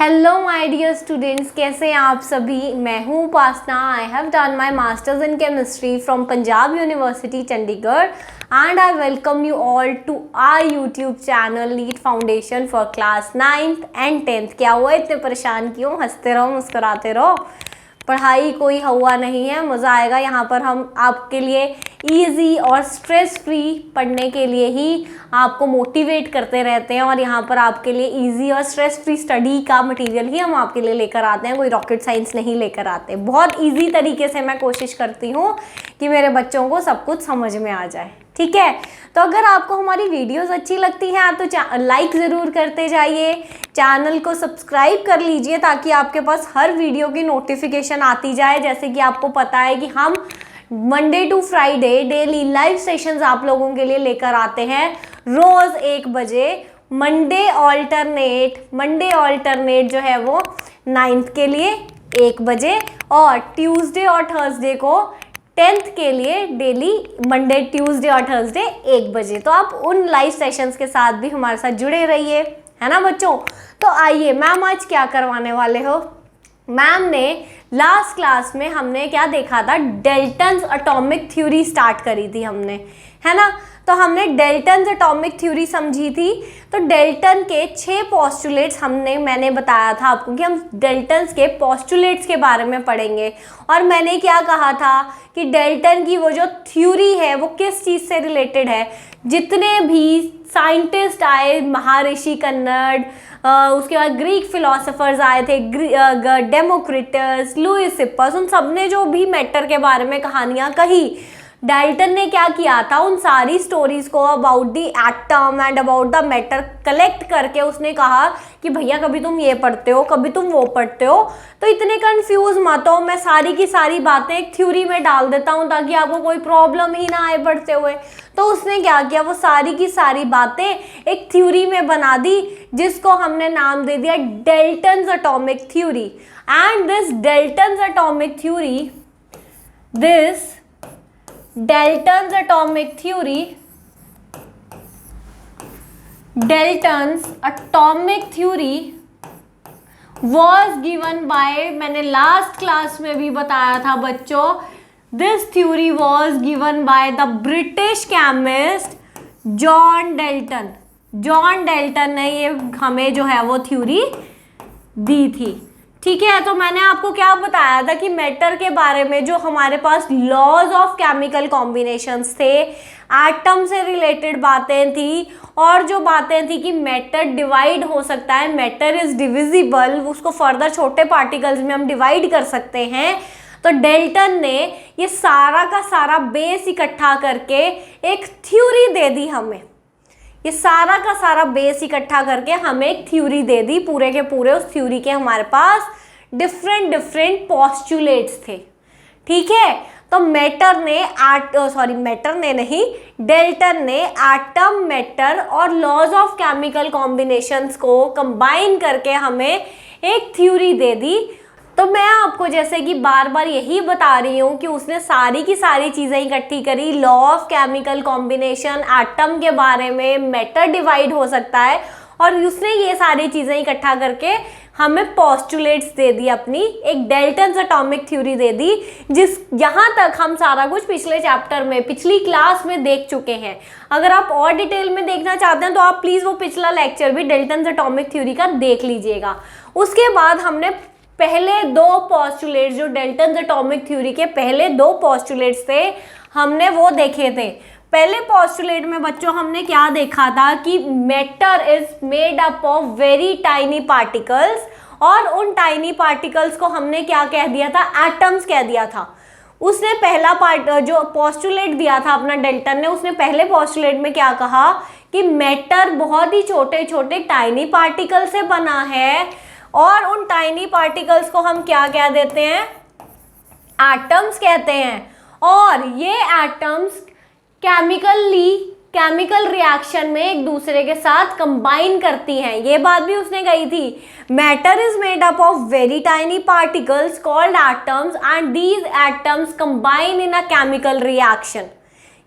Hello my dear students, कैसे हैं आप सभी। मैं हूँ Upasana. I have done my masters in chemistry from Punjab university Chandigarh and I welcome you all to our YouTube channel NEET foundation for class 9th and 10th। क्या हुआ, इतने परेशान क्यों? हंसते रहो, मुस्कुराते रहो। पढ़ाई कोई हुआ नहीं है, मज़ा आएगा। यहाँ पर हम आपके लिए इजी और स्ट्रेस फ्री पढ़ने के लिए ही आपको मोटिवेट करते रहते हैं और यहाँ पर आपके लिए इजी और स्ट्रेस फ्री स्टडी का मटेरियल ही हम आपके लिए लेकर आते हैं। कोई रॉकेट साइंस नहीं लेकर आते। बहुत इजी तरीके से मैं कोशिश करती हूँ कि मेरे बच्चों को सब कुछ समझ में आ जाए। ठीक है, तो अगर आपको हमारी वीडियोस अच्छी लगती हैं तो लाइक ज़रूर करते जाइए, चैनल को सब्सक्राइब कर लीजिए ताकि आपके पास हर वीडियो की नोटिफिकेशन आती जाए। जैसे कि आपको पता है कि हम Monday to Friday daily live sessions आप लोगों के लिए लेकर आते हैं रोज़ 1 बजे। मंडे ऑल्टरनेट जो है वो 9th के लिए 1 बजे और ट्यूसडे और थर्सडे को 10th के लिए डेली मंडे, ट्यूसडे और थर्सडे 1 बजे। तो आप उन लाइव सेशंस के साथ भी हमारे साथ जुड़े रहिए, है ना बच्चों। तो आइए, मैम आज क्या करवाने वाले हो। मैम ने लास्ट क्लास में हमने क्या देखा था, डेल्टन्स एटॉमिक थ्योरी स्टार्ट करी थी हमने, है ना। तो हमने डेल्टन्स एटॉमिक थ्योरी समझी थी। तो डेल्टन के 6 पोस्टुलेट्स मैंने बताया था आपको कि हम डेल्टन्स के पोस्टुलेट्स के बारे में पढ़ेंगे। और मैंने क्या कहा था कि डेल्टन की वो जो थ्योरी है वो किस चीज़ से रिलेटेड है। जितने भी साइंटिस्ट आए, महर्षि कन्नड, उसके बाद ग्रीक फिलोसोफर्स आए थे, डेमोक्रिटस, लुईस हिप्पस, उन सब ने जो भी मैटर के बारे में कहानियाँ कही, डाल्टन ने क्या किया था, उन सारी स्टोरीज को about the atom and about the matter collect करके उसने कहा कि भैया कभी तुम ये पढ़ते हो, कभी तुम वो पढ़ते हो, तो इतने कंफ्यूज मत हो, मैं सारी की सारी बातें एक थ्योरी में डाल देता हूँ ताकि आपको कोई प्रॉब्लम ही ना आए पढ़ते हुए। तो उसने क्या किया, वो सारी की सारी बातें एक थ्योरी में बना दी जिसको हमने नाम दे दिया Dalton's atomic theory. And this Dalton's atomic theory Dalton's atomic theory was given by, मैंने लास्ट क्लास में भी बताया था बच्चों, this theory was given by the British chemist John Dalton. John Dalton ने ये हमें जो है वो थ्योरी दी थी। ठीक है, तो मैंने आपको क्या बताया था कि मैटर के बारे में जो हमारे पास लॉज ऑफ केमिकल कॉम्बिनेशंस थे, एटम से रिलेटेड बातें थी और जो बातें थी कि मैटर डिवाइड हो सकता है, मैटर इज डिविजिबल, उसको फर्दर छोटे पार्टिकल्स में हम डिवाइड कर सकते हैं। तो डेल्टन ने ये सारा का सारा बेस इकट्ठा करके एक थ्योरी दे दी हमें। ये सारा का सारा बेस इकट्ठा करके हमें एक थ्योरी दे दी। पूरे के पूरे उस थ्योरी के हमारे पास डिफरेंट पोस्टुलेट्स थे। ठीक है, तो डेल्टन ने एटम, मैटर और लॉज ऑफ केमिकल कॉम्बिनेशंस को कंबाइन करके हमें एक थ्योरी दे दी। तो मैं आपको जैसे कि बार बार यही बता रही हूँ कि उसने सारी की सारी चीज़ें इकट्ठी करी, law of chemical combination, atom के बारे में, मैटर डिवाइड हो सकता है, और उसने ये सारी चीज़ें इकट्ठा करके हमें पोस्टुलेट्स दे दी, अपनी एक डेल्टन्स एटॉमिक थ्योरी दे दी। यहाँ तक हम सारा कुछ पिछले चैप्टर में, पिछली क्लास में देख चुके हैं। अगर आप और डिटेल में देखना चाहते हैं तो आप प्लीज़ वो पिछला लेक्चर भी डेल्टन्स एटॉमिक थ्योरी का देख लीजिएगा। उसके बाद हमने पहले 2 पोस्टुलेट्स, जो डेल्टन्स एटॉमिक थ्योरी के पहले 2 पोस्टुलेट्स थे, हमने वो देखे थे। पहले पोस्टुलेट में बच्चों हमने क्या देखा था कि matter is made up of very tiny particles, और उन टाइनी पार्टिकल्स को हमने क्या कह दिया था, एटम्स कह दिया था। उसने पहला जो पोस्टुलेट दिया था अपना डेल्टन ने, उसने पहले पोस्टुलेट में क्या कहा कि मैटर बहुत ही छोटे छोटे टाइनी पार्टिकल से बना है, और उन टाइनी पार्टिकल्स को हम क्या कह देते हैं, एटम्स कहते हैं। और ये एटम्स केमिकल रिएक्शन में एक दूसरे के साथ कंबाइन करती हैं। ये बात भी उसने कही थी, matter is made up of very tiny particles called atoms and these atoms combine in a chemical reaction.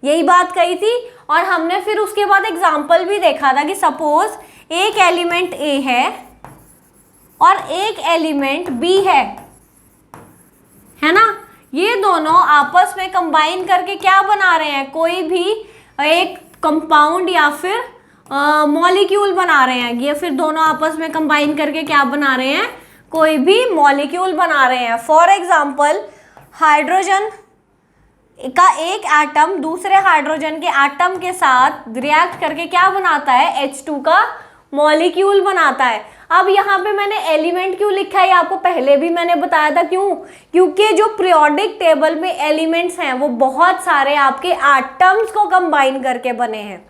यही बात कही थी। और हमने फिर उसके बाद एग्जाम्पल भी देखा था कि सपोज एक एलिमेंट ए है और एक एलिमेंट बी है ना, ये दोनों आपस में कंबाइन करके क्या बना रहे हैं, कोई भी एक कंपाउंड या फिर मॉलिक्यूल बना रहे हैं, ये फिर दोनों आपस में कंबाइन करके क्या बना रहे हैं, कोई भी मॉलिक्यूल बना रहे हैं। फॉर एग्जाम्पल हाइड्रोजन का एक एटम दूसरे हाइड्रोजन के एटम के साथ रिएक्ट करके क्या बनाता है, H2 का मॉलिक्यूल बनाता है। अब यहाँ पे मैंने एलिमेंट क्यों लिखा है, आपको पहले भी मैंने बताया था, क्यों, क्योंकि जो पीरियोडिक टेबल में एलिमेंट्स हैं वो बहुत सारे आपके एटम्स को कंबाइन करके बने हैं,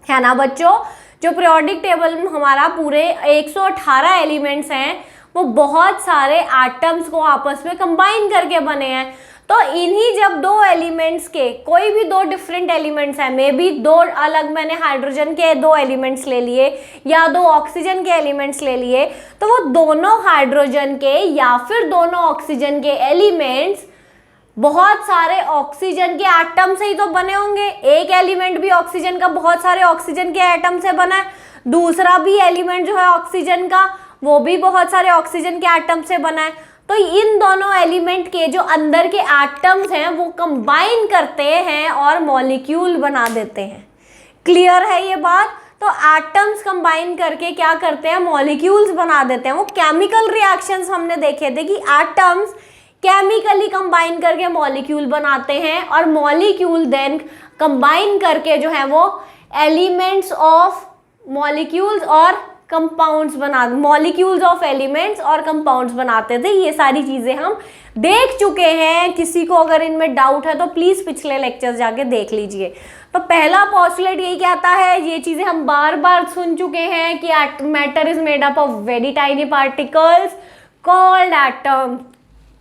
है ना बच्चों। जो पीरियोडिक टेबल में हमारा पूरे 118 एलिमेंट्स हैं वो बहुत सारे एटम्स को आपस में कंबाइन करके बने हैं। तो इन्हीं जब दो एलिमेंट्स के, कोई भी दो डिफरेंट एलिमेंट्स हैं, मे बी दो अलग मैंने हाइड्रोजन के दो एलिमेंट्स ले लिए या दो ऑक्सीजन के एलिमेंट्स ले लिए, तो वो दोनों हाइड्रोजन के या फिर दोनों ऑक्सीजन के एलिमेंट्स बहुत सारे ऑक्सीजन के एटम से ही तो बने होंगे। एक एलिमेंट भी ऑक्सीजन का बहुत सारे ऑक्सीजन के एटम से बना है, दूसरा भी एलिमेंट जो है ऑक्सीजन का वो भी बहुत सारे ऑक्सीजन के एटम से बना है। तो इन दोनों एलिमेंट के जो अंदर के एटम्स हैं वो कंबाइन करते हैं और मॉलिक्यूल बना देते हैं। क्लियर है ये बात। तो एटम्स कंबाइन करके क्या करते हैं, मॉलिक्यूल्स बना देते हैं। वो केमिकल रिएक्शंस हमने देखे थे कि एटम्स केमिकली कंबाइन करके मॉलिक्यूल बनाते हैं और मॉलिक्यूल देन कंबाइन करके जो है वो एलिमेंट्स ऑफ मॉलिक्यूल्स और कंपाउंड्स बना, मॉलिक्यूल्स ऑफ एलिमेंट्स और कंपाउंड्स बनाते थे। ये सारी चीजें हम देख चुके हैं। किसी को अगर इनमें डाउट है तो प्लीज पिछले लेक्चर्स जाके देख लीजिए। तो पहला पोस्टुलेट यही कहता है, ये चीजें हम बार बार सुन चुके हैं कि matter is made up of very tiny particles called atom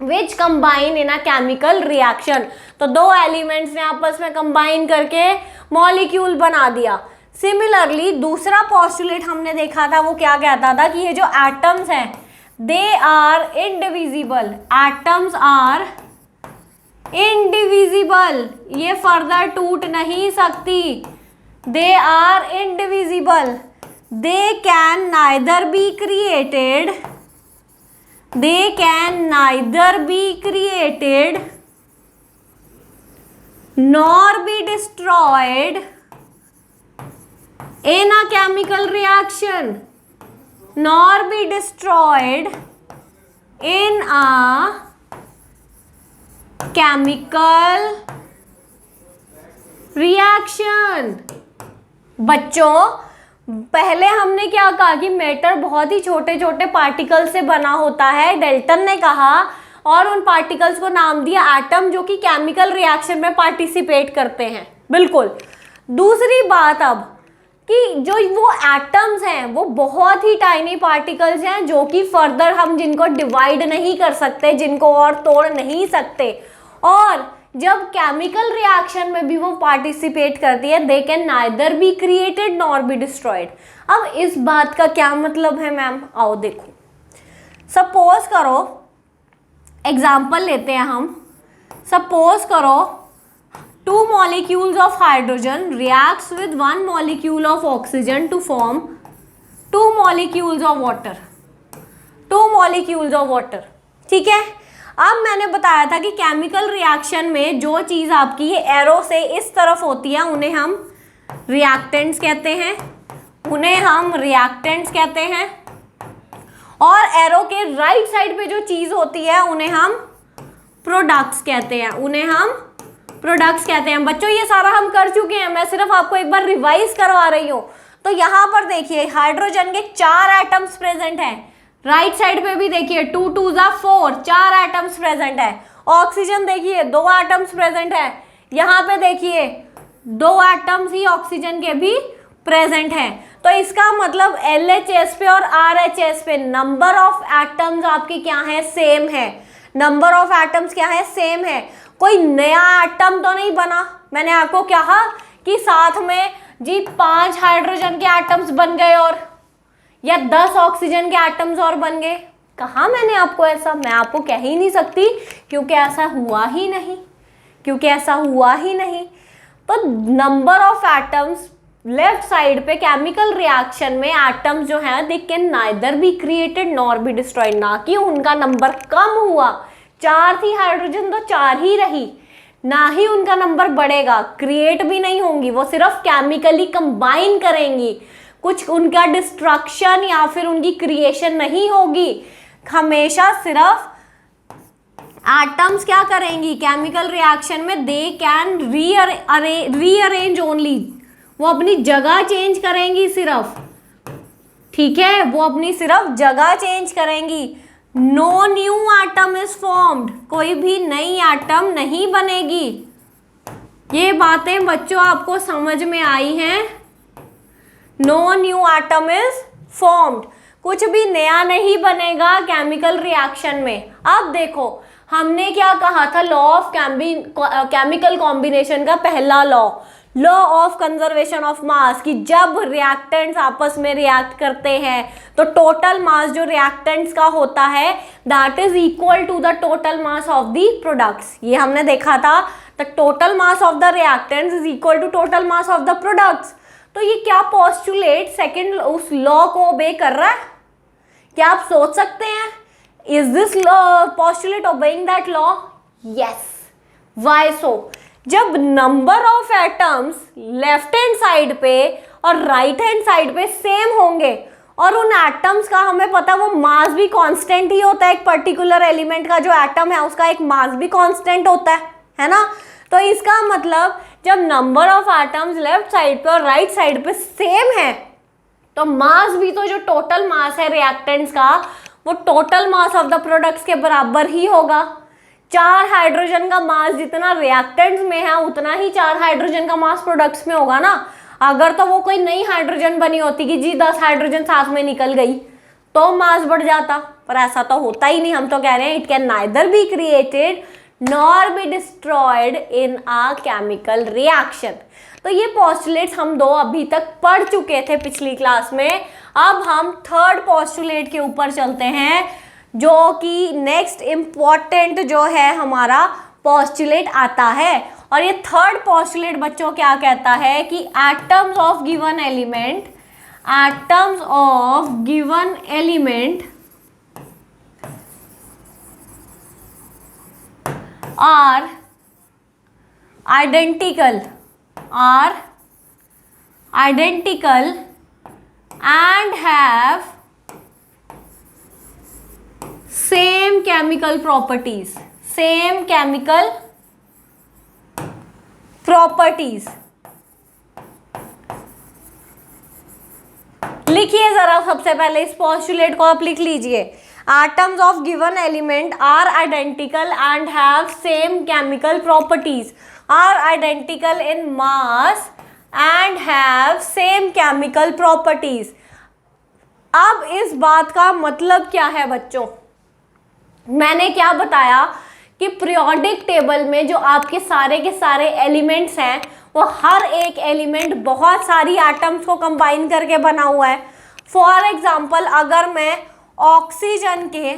which combine in a chemical reaction. तो दो एलिमेंट्स ने आपस में कंबाइन करके मॉलिक्यूल बना दिया। सिमिलरली दूसरा पोस्टुलेट हमने देखा था, वो क्या कहता था कि ये जो एटम्स हैं they are indivisible, atoms are indivisible, ये फर्दर टूट नहीं सकती। They are indivisible, they can neither be created, they can neither be created nor be destroyed in a chemical reaction, nor be destroyed in a chemical reaction। बच्चों पहले हमने क्या कहा कि मैटर बहुत ही छोटे छोटे पार्टिकल से बना होता है, डेल्टन ने कहा, और उन पार्टिकल्स को नाम दिया एटम, जो कि केमिकल रिएक्शन में पार्टिसिपेट करते हैं। बिल्कुल। दूसरी बात अब कि जो वो एटम्स हैं वो बहुत ही टाइनी पार्टिकल्स हैं जो कि फर्दर हम जिनको डिवाइड नहीं कर सकते, जिनको और तोड़ नहीं सकते, और जब केमिकल रिएक्शन में भी वो पार्टिसिपेट करती है, दे can neither be created nor be destroyed. अब इस बात का क्या मतलब है मैम, आओ देखो। सपोज करो, एग्जाम्पल लेते हैं हम, सपोज करो 2 molecules of hydrogen reacts with 1 molecule of oxygen to form 2 molecules of water, 2 molecules of water। ठीक है। अब मैंने बताया था कि केमिकल रिएक्शन में जो चीज़ आपकी ये एरो से इस तरफ होती है उन्हें हम रिएक्टेंट्स कहते हैं, उन्हें हम रिएक्टेंट्स कहते हैं, और एरो के राइट साइड पे जो चीज़ होती है उन्हें हम प्रोडक्ट्स कहते हैं, उन्हें हम प्रोडक्ट्स कहते हैं। बच्चों ये सारा हम कर चुके हैं, मैं सिर्फ आपको एक बार रिवाइज करवा रही हूँ। तो यहाँ पर देखिए हाइड्रोजन के 4 एटम्स प्रेजेंट हैं, राइट साइड पे भी देखिए 2 2 4, 4 एटम्स प्रेजेंट है। ऑक्सीजन देखिए 2 एटम्स प्रेजेंट है, यहाँ पे देखिए 2 एटम्स ही ऑक्सीजन के भी प्रेजेंट हैं। तो इसका मतलब LHS पे और RHS पे नंबर ऑफ एटम्स आपकी क्या है, सेम है। नंबर ऑफ एटम्स क्या है, सेम है। कोई नया एटम तो नहीं बना। मैंने आपको कहा कि साथ में जी 5 हाइड्रोजन के एटम्स बन गए और या 10 ऑक्सीजन के एटम्स और बन गए। कहा मैंने आपको ऐसा, मैं आपको कह ही नहीं सकती क्योंकि ऐसा हुआ ही नहीं, क्योंकि ऐसा हुआ ही नहीं। तो number of atoms left side पे केमिकल रिएक्शन में एटम्स जो है दे can neither be created nor be destroyed, ना कि उनका नंबर कम हुआ, 4 थी हाइड्रोजन तो 4 ही रही, ना ही उनका नंबर बढ़ेगा, क्रिएट भी नहीं होंगी, वो सिर्फ केमिकली कंबाइन करेंगी, कुछ उनका डिस्ट्रक्शन या फिर उनकी क्रिएशन नहीं होगी। हमेशा सिर्फ एटम्स क्या करेंगी केमिकल रिएक्शन में, दे कैन रीअरेंज ओनली, वो अपनी जगह चेंज करेंगी सिर्फ, ठीक है, वो अपनी सिर्फ जगह चेंज करेंगी। No new atom is formed, कोई भी नई एटम नहीं बनेगी। ये बातें बच्चों आपको समझ में आई हैं? No new atom is formed, कुछ भी नया नहीं बनेगा केमिकल रिएक्शन में। अब देखो हमने क्या कहा था, लॉ ऑफ केमिकल कॉम्बिनेशन का पहला law of conservation of mass, कि जब रिएक्टेंट्स आपस में रिएक्ट करते हैं तो टोटल मास जो रिएक्टेंट्स का होता है that is equal to the total mass of the products. ये हमने देखा था, the total mass of the reactants is equal to total mass of the products. तो ये क्या पोस्टुलेट सेकंड उस लॉ को ओबे कर रहा है? क्या आप सोच सकते हैं, is this postulate obeying that law? Yes. Why so? जब number of atoms left hand side पे और राइट हैंड साइड पे सेम होंगे और उन एटम्स का हमें पता वो मास भी कांस्टेंट ही होता है, एक पर्टिकुलर एलिमेंट का जो एटम है उसका एक मास भी कांस्टेंट होता है ना? तो इसका मतलब जब number of atoms left side पे और राइट साइड पे सेम है तो मास भी, तो जो टोटल मास है रिएक्टेंट्स का वो total mass of the products के बराबर ही होगा। 4 हाइड्रोजन का मास जितना रिएक्टेंट्स में है उतना ही 4 हाइड्रोजन का मास प्रोडक्ट्स में होगा ना। अगर तो वो कोई नई हाइड्रोजन बनी होती कि जी 10 हाइड्रोजन साथ में निकल गई तो मास बढ़ जाता, पर ऐसा तो होता ही नहीं। हम तो कह रहे हैं it can neither be created nor be destroyed in a chemical reaction. तो ये पोस्टुलेट्स हम 2 अभी तक पढ़ चुके थे पिछली क्लास में। अब हम थर्ड पोस्टुलेट के ऊपर चलते हैं, जो कि नेक्स्ट इम्पॉर्टेंट जो है हमारा पोस्टुलेट आता है। और ये थर्ड पोस्टुलेट बच्चों क्या कहता है कि atoms of given element are identical and have same chemical properties, लिखिए जरा, सबसे पहले इस पोस्टुलेट को आप लिख लीजिए। Atoms of given element are identical and have same chemical properties, are identical in mass and have same chemical properties। अब इस बात का मतलब क्या है बच्चों? मैंने क्या बताया कि पीरियोडिक टेबल में जो आपके सारे के सारे एलिमेंट्स हैं वो हर एक एलिमेंट बहुत सारी एटम्स को कंबाइन करके बना हुआ है। फॉर एग्जाम्पल अगर मैं ऑक्सीजन के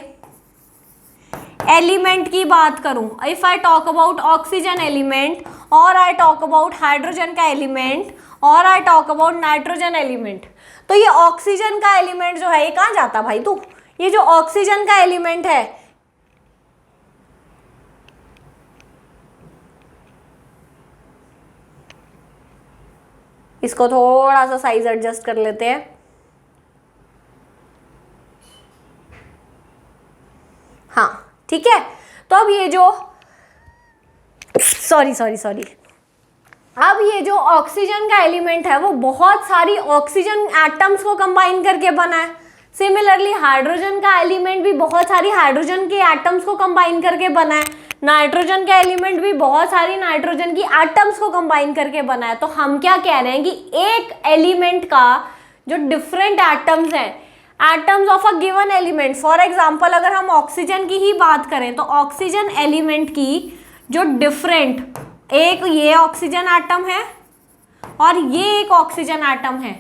एलिमेंट की बात करूं, if I talk about oxygen element और आई टॉक अबाउट हाइड्रोजन का एलिमेंट और I talk about nitrogen element, तो ये ऑक्सीजन का एलिमेंट जो है ये कहाँ जाता भाई? तू ये जो ऑक्सीजन का एलिमेंट है इसको थोड़ा सा साइज एडजस्ट कर लेते हैं। हाँ ठीक है, तो अब ये जो सॉरी अब ये जो ऑक्सीजन का एलिमेंट है वो बहुत सारी ऑक्सीजन एटम्स को कंबाइन करके बना है। सिमिलरली हाइड्रोजन का एलिमेंट भी बहुत सारी हाइड्रोजन के एटम्स को कंबाइन करके बना है। नाइट्रोजन का एलिमेंट भी बहुत सारी नाइट्रोजन की एटम्स को कंबाइन करके बना है। तो हम क्या कह रहे हैं कि एक एलिमेंट का जो डिफरेंट एटम्स हैं, atoms of a given element, for example अगर हम ऑक्सीजन की ही बात करें तो ऑक्सीजन एलिमेंट की जो डिफरेंट, एक ये ऑक्सीजन एटम है और ये एक ऑक्सीजन एटम है,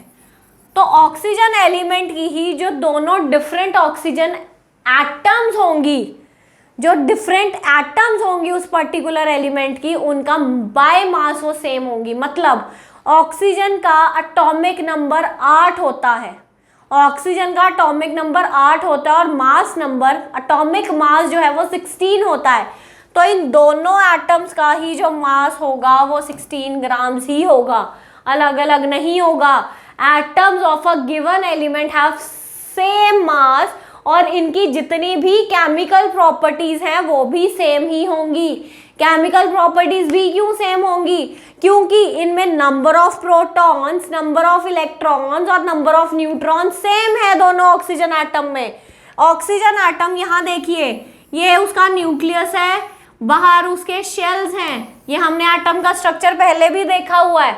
तो ऑक्सीजन एलिमेंट की ही जो दोनों डिफरेंट ऑक्सीजन एटम्स होंगी, जो डिफरेंट एटम्स होंगी उस पर्टिकुलर एलिमेंट की, उनका बाय मास वो सेम होंगी। मतलब ऑक्सीजन का एटॉमिक नंबर 8 होता है, ऑक्सीजन का एटॉमिक नंबर 8 होता है और मास नंबर, एटॉमिक मास जो है वो 16 होता है। तो इन दोनों एटम्स का ही जो मास होगा वो 16 ग्राम्स ही होगा, अलग अलग नहीं होगा। Atoms of a given element have same mass और इनकी जितनी भी केमिकल प्रॉपर्टीज हैं वो भी सेम ही होंगी। केमिकल प्रॉपर्टीज भी क्यों सेम होंगी? क्योंकि इनमें number of protons, number of electrons और नंबर ऑफ न्यूट्रॉन्स सेम है दोनों ऑक्सीजन एटम में। ऑक्सीजन एटम यहाँ देखिए, ये उसका न्यूक्लियस है, बाहर उसके शेल्स हैं। ये हमने एटम का स्ट्रक्चर पहले भी देखा हुआ है,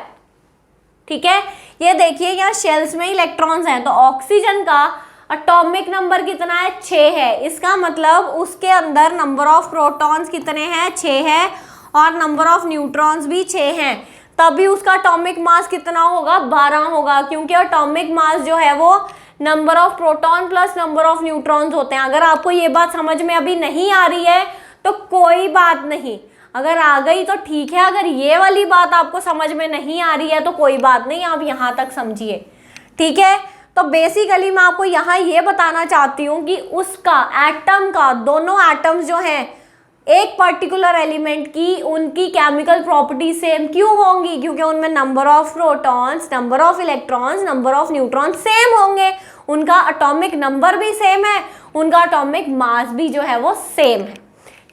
ठीक है। ये देखिए यहाँ शेल्स में इलेक्ट्रॉन्स हैं। तो ऑक्सीजन का एटॉमिक नंबर कितना है? 6 है। इसका मतलब उसके अंदर नंबर ऑफ प्रोटॉन्स कितने हैं? 6 है और नंबर ऑफ न्यूट्रॉन्स भी 6 हैं। तभी उसका एटॉमिक मास कितना होगा? 12 होगा, क्योंकि एटॉमिक मास जो है वो number of proton plus number of neutrons होते हैं। अगर आपको ये बात समझ में अभी नहीं आ रही है तो कोई बात नहीं, अगर आ गई तो ठीक है, अगर ये वाली बात आपको समझ में नहीं आ रही है तो कोई बात नहीं, आप यहाँ तक समझिए, ठीक है। तो बेसिकली मैं आपको यहाँ ये बताना चाहती हूँ कि उसका एटम का, दोनों एटम्स जो हैं एक पर्टिकुलर एलिमेंट की, उनकी केमिकल प्रॉपर्टी सेम क्यों होंगी? क्योंकि उनमें number of protons, number of electrons, number of neutrons same होंगे, उनका एटॉमिक नंबर भी सेम है, उनका एटॉमिक मास भी जो है वो सेम है,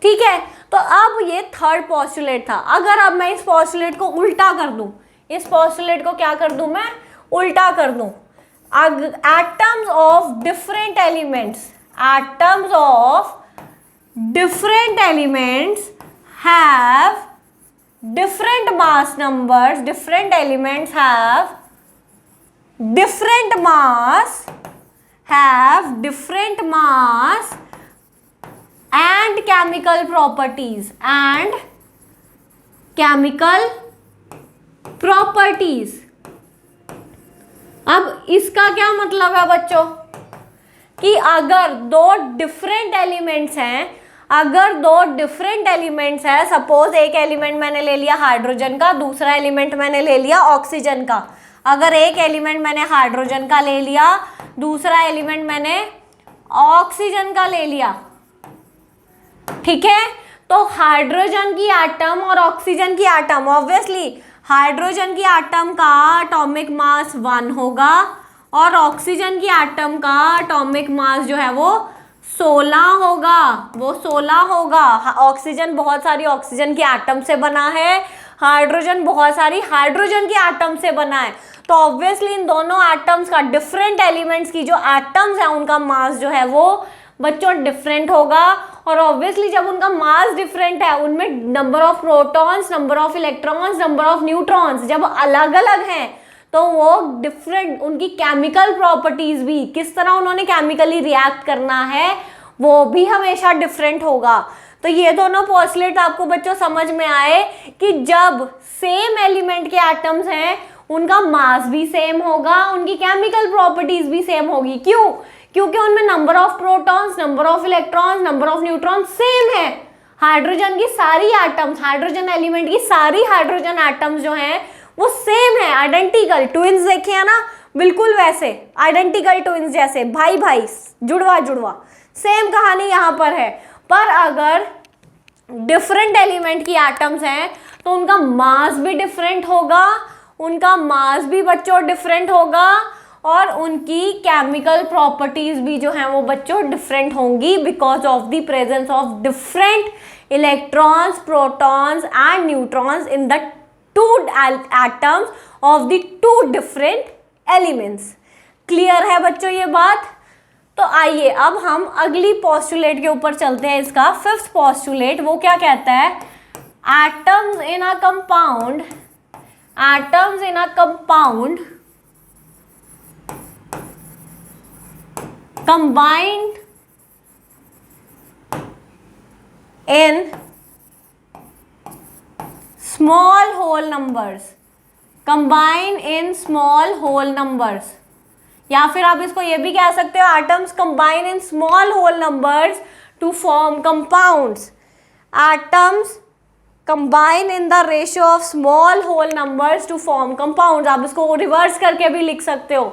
ठीक है। तो अब ये थर्ड पोस्टुलेट था। अगर अब मैं इस पोस्टुलेट को उल्टा कर दूं, इस पोस्टुलेट को क्या कर दूं मैं? उल्टा कर दूं। Atoms of different elements, atoms of different elements have different mass numbers, different elements have different mass, and chemical properties, and chemical properties। अब इसका क्या मतलब है बच्चों कि अगर दो डिफरेंट एलिमेंट्स हैं, अगर दो डिफरेंट एलिमेंट्स हैं, सपोज एक एलिमेंट मैंने ले लिया हाइड्रोजन का, दूसरा एलिमेंट मैंने ले लिया ऑक्सीजन का। अगर एक एलिमेंट मैंने हाइड्रोजन का ले लिया, दूसरा एलिमेंट मैंने ऑक्सीजन का ले लिया, ठीक है। तो हाइड्रोजन की एटम और ऑक्सीजन की एटम, ऑब्वियसली हाइड्रोजन की एटम का एटॉमिक मास 1 होगा और ऑक्सीजन की एटम का एटॉमिक मास जो है वो 16 होगा, वो 16 होगा। ऑक्सीजन बहुत सारी ऑक्सीजन की एटम से बना है, हाइड्रोजन बहुत सारी हाइड्रोजन की एटम से बना है। तो ऑब्वियसली इन दोनों एटम्स का, डिफरेंट एलिमेंट्स की जो एटम्स हैं उनका मास जो है वो बच्चों डिफरेंट होगा। और ऑब्वियसली जब उनका मास डिफरेंट है, उनमें number of protons, number of electrons, number of neutrons जब अलग अलग हैं तो वो डिफरेंट, उनकी केमिकल प्रॉपर्टीज भी, किस तरह उन्होंने केमिकली रिएक्ट करना है वो भी हमेशा डिफरेंट होगा। तो ये दोनों पोस्टुलेट आपको बच्चों समझ में आए कि जब सेम एलिमेंट के एटम्स हैं उनका मास भी सेम होगा, उनकी केमिकल प्रॉपर्टीज भी सेम होगी। क्यों? क्योंकि उनमें number of protons, number of electrons, number of neutrons same है। हाइड्रोजन की सारी एटम्स, हाइड्रोजन एलिमेंट की सारी हाइड्रोजन एटम्स जो हैं वो सेम है, आइडेंटिकल। ट्विंस देखे हैं ना, बिल्कुल वैसे आइडेंटिकल ट्विंस जैसे, भाई भाई, जुड़वा जुड़वा, सेम कहानी यहाँ पर है। पर अगर डिफरेंट एलिमेंट की एटम्स हैं तो उनका मास भी डिफरेंट होगा, उनका मास भी बच्चों डिफरेंट होगा और उनकी केमिकल प्रॉपर्टीज भी जो हैं वो बच्चों डिफरेंट होंगी, because of the presence of different electrons, protons and neutrons in the two atoms of the two different elements। Clear है बच्चों ये बात? तो आइए अब हम अगली पोस्टुलेट के ऊपर चलते हैं। इसका फिफ्थ पोस्टुलेट वो क्या कहता है? Atoms in a compound, atoms in a compound combined in small whole numbers, combine in small whole numbers, या फिर आप इसको ये भी कह सकते हो atoms combine in small whole numbers to form compounds। atoms combine in the ratio of small whole numbers to form compounds. आप इसको रिवर्स करके भी लिख सकते हो,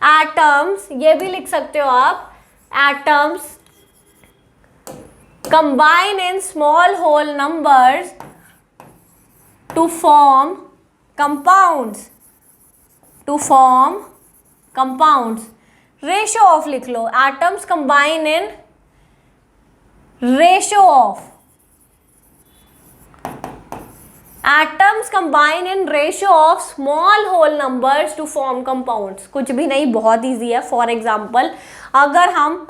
एटम्स, ये भी लिख सकते हो आप, atoms combine in small whole numbers to form compounds, to form compounds। ratio of लिख लो, atoms combine in ratio of, atoms combine in ratio of small whole numbers to form compounds। कुछ भी नहीं, बहुत इजी है। For example अगर हम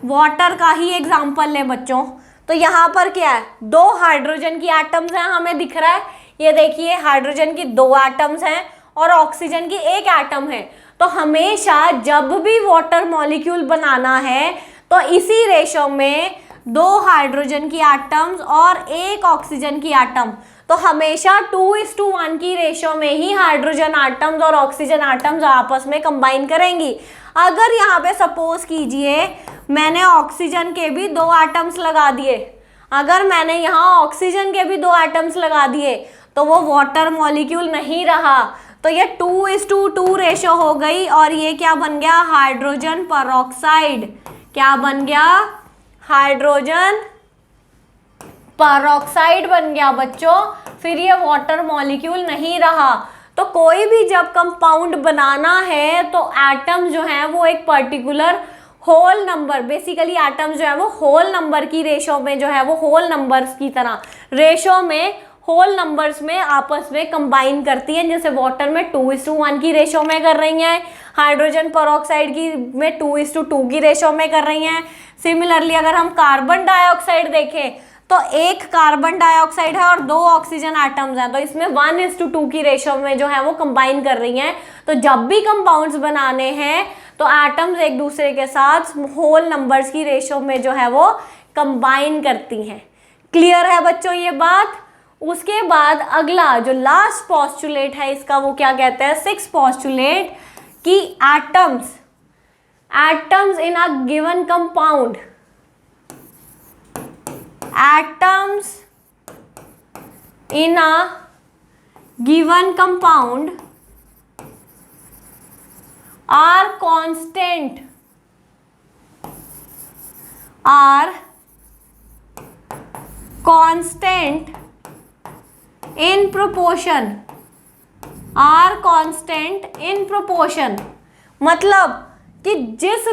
water का ही example लें बच्चों, तो यहाँ पर क्या है, 2 हाइड्रोजन की एटम्स हैं, हमें दिख रहा है, ये देखिए हाइड्रोजन की 2 एटम्स हैं और ऑक्सीजन की 1 एटम है। तो हमेशा जब भी वाटर मॉलिक्यूल बनाना है तो इसी रेशो में 2 हाइड्रोजन की एटम्स और 1 ऑक्सीजन की एटम, तो हमेशा 2:1 की रेशो में ही हाइड्रोजन एटम्स और ऑक्सीजन एटम्स आपस में कंबाइन करेंगी। अगर यहाँ पे सपोज कीजिए मैंने ऑक्सीजन के भी 2 एटम्स लगा दिए, अगर मैंने यहाँ ऑक्सीजन के भी 2 एटम्स लगा दिए तो वो वाटर मॉलिक्यूल नहीं रहा, तो ये 2:2 रेशो हो गई और ये क्या बन गया, हाइड्रोजन परऑक्साइड। क्या बन गया, हाइड्रोजन परऑक्साइड बन गया बच्चों। फिर ये वाटर मॉलिक्यूल नहीं रहा। तो कोई भी जब कंपाउंड बनाना है तो एटम जो है वो एक particular whole number, basically atom जो है वो होल नंबर की रेशो में जो है वो होल नंबर्स की तरह रेशो में होल नंबर्स में आपस में कंबाइन करती हैं। जैसे वाटर में 2:1 की रेशो में कर रही हैं, हाइड्रोजन परऑक्साइड की में 2:2 की रेशो में कर रही हैं। सिमिलरली अगर हम कार्बन डाइऑक्साइड देखें तो 1 कार्बन डाइऑक्साइड है और 2 ऑक्सीजन एटम्स हैं, तो इसमें 1:2 की रेशो में जो है वो कंबाइन कर रही हैं। तो जब भी कंपाउंड्स बनाने हैं तो एटम्स एक दूसरे के साथ होल नंबर्स की रेशो में जो है वो कंबाइन करती हैं। क्लियर है बच्चों ये बात। उसके बाद अगला जो लास्ट पॉस्टुलेट है इसका, वो क्या कहते हैं, 6th पॉस्टुलेट, कि atoms in a given compound, atoms in a given compound are constant in proportion, are constant in proportion। मतलब कि जिस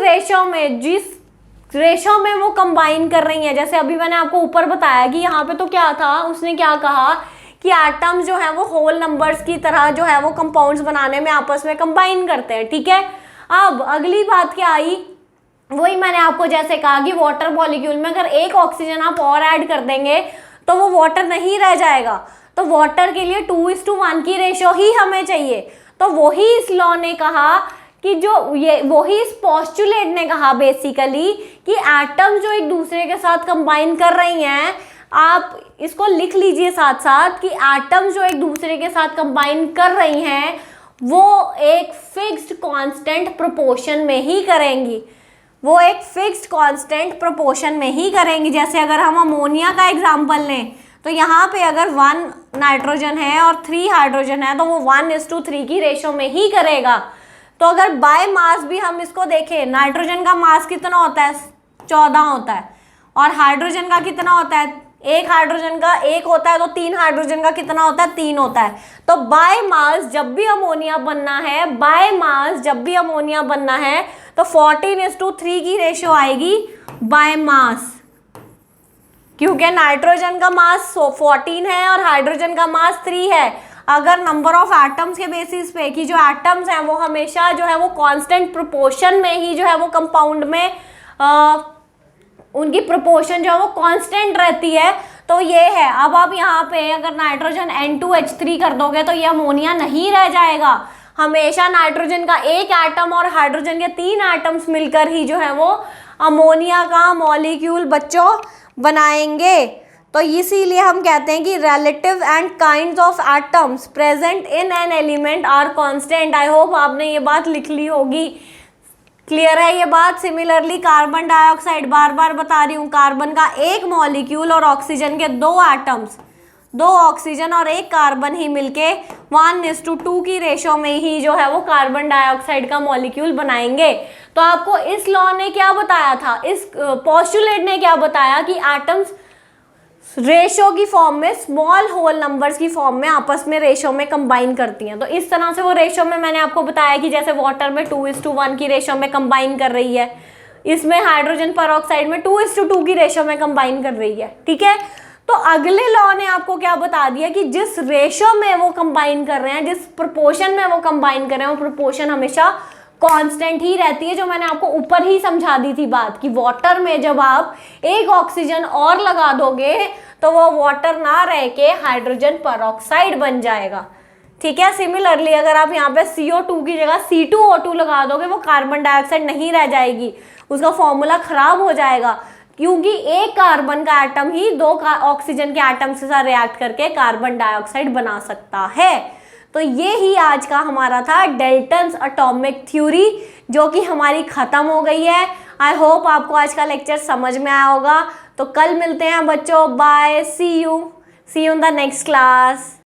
रेशो में वो कंबाइन कर रही हैं, जैसे अभी मैंने आपको ऊपर बताया कि यहाँ पे तो क्या था, उसने क्या कहा कि एटम जो है वो होल नंबर्स की तरह जो है वो कंपाउंड्स बनाने में आपस में कंबाइन करते हैं, ठीक है। अब अगली बात क्या आई, वही मैंने आपको जैसे कहा कि वाटर मॉलिक्यूल में अगर 1 ऑक्सीजन आप और ऐड कर देंगे तो वो वाटर नहीं रह जाएगा, तो वाटर के लिए 2:1 की रेशो ही हमें चाहिए। तो वही इस लॉ ने कहा कि जो ये वही इस पॉस्टुलेट ने कहा बेसिकली कि एटम जो एक दूसरे के साथ कंबाइन कर रही हैं, आप इसको लिख लीजिए साथ साथ कि एटम जो एक दूसरे के साथ कंबाइन कर रही हैं वो एक फिक्स्ड कांस्टेंट प्रोपोर्शन में ही करेंगी, वो एक फिक्स्ड कांस्टेंट प्रोपोर्शन में ही करेंगी। जैसे अगर हम अमोनिया का एग्जांपल लें तो यहाँ पे अगर 1 नाइट्रोजन है और 3 हाइड्रोजन है तो वो 1:3 की रेशो में ही करेगा। तो अगर बाय मास भी हम इसको देखें, नाइट्रोजन का मास कितना होता है, 14 होता है, और हाइड्रोजन का कितना होता है, 1 हाइड्रोजन का 1 होता है, तो 3 हाइड्रोजन का कितना होता है, 3 होता है। तो बाय मास जब भी अमोनिया बनना है, बाय मास जब भी अमोनिया बनना है तो 14:3 की रेशो आएगी बाय मास, क्योंकि नाइट्रोजन का मास 14 है और हाइड्रोजन का मास 3 है। अगर नंबर ऑफ एटम्स के बेसिस पे कि जो एटम्स हैं वो हमेशा जो है वो कांस्टेंट प्रोपोर्शन में ही जो है वो कंपाउंड में उनकी प्रोपोर्शन जो है वो कांस्टेंट रहती है, तो ये है। अब आप यहाँ पे अगर नाइट्रोजन N2H3 कर दोगे तो ये अमोनिया नहीं रह जाएगा, हमेशा नाइट्रोजन का 1 एटम और हाइड्रोजन के 3 एटम्स मिलकर ही जो है वो अमोनिया का मॉलिक्यूल बच्चों बनाएंगे। तो इसीलिए हम कहते हैं कि relative and kinds of atoms present in an element are constant. I hope आपने ये बात लिख ली होगी। क्लियर है ये बात। सिमिलरली कार्बन डाइऑक्साइड, बार बार बता रही हूँ, कार्बन का 1 मॉलिक्यूल और ऑक्सीजन के 2 एटम्स दो ऑक्सीजन और एक कार्बन ही मिलके 1:2 की रेशो में ही जो है वो कार्बन डाइऑक्साइड का मॉलिक्यूल बनाएंगे। तो आपको इस लॉ ने क्या बताया था, इस पोस्टुलेट ने क्या बताया कि एटम्स रेशो की फॉर्म में, स्मॉल होल नंबर्स की फॉर्म में आपस में रेशो में कंबाइन करती हैं। तो इस तरह से वो रेशो में मैंने आपको बताया कि जैसे वाटर में 2:1 की रेशो में कंबाइन कर रही है, इसमें हाइड्रोजन परऑक्साइड में 2:2 की रेशो में कंबाइन कर रही है। ठीक है, तो अगले लॉ ने आपको क्या बता दिया कि जिस रेशो में वो कंबाइन कर रहे हैं, जिस प्रोपोर्शन में वो कंबाइन कर रहे हैं, वो प्रोपोर्शन हमेशा कांस्टेंट ही रहती है, जो मैंने आपको ऊपर ही समझा दी थी बात कि वाटर में जब आप एक ऑक्सीजन और लगा दोगे तो वो वाटर ना रह के हाइड्रोजन परऑक्साइड बन जाएगा। ठीक है, सिमिलरली अगर आप यहाँ पे CO2 की जगह C2O2 लगा दोगे, वो कार्बन डाइऑक्साइड नहीं रह जाएगी, उसका फॉर्मूला खराब हो जाएगा, क्योंकि एक कार्बन का एटम ही दो ऑक्सीजन के एटम के साथ रिएक्ट करके कार्बन डाइऑक्साइड बना सकता है। तो ये ही आज का हमारा था डेल्टन्स एटॉमिक थ्योरी, जो कि हमारी खत्म हो गई है। आई होप आपको आज का लेक्चर समझ में आया होगा। तो कल मिलते हैं बच्चों, bye, see you in the next class.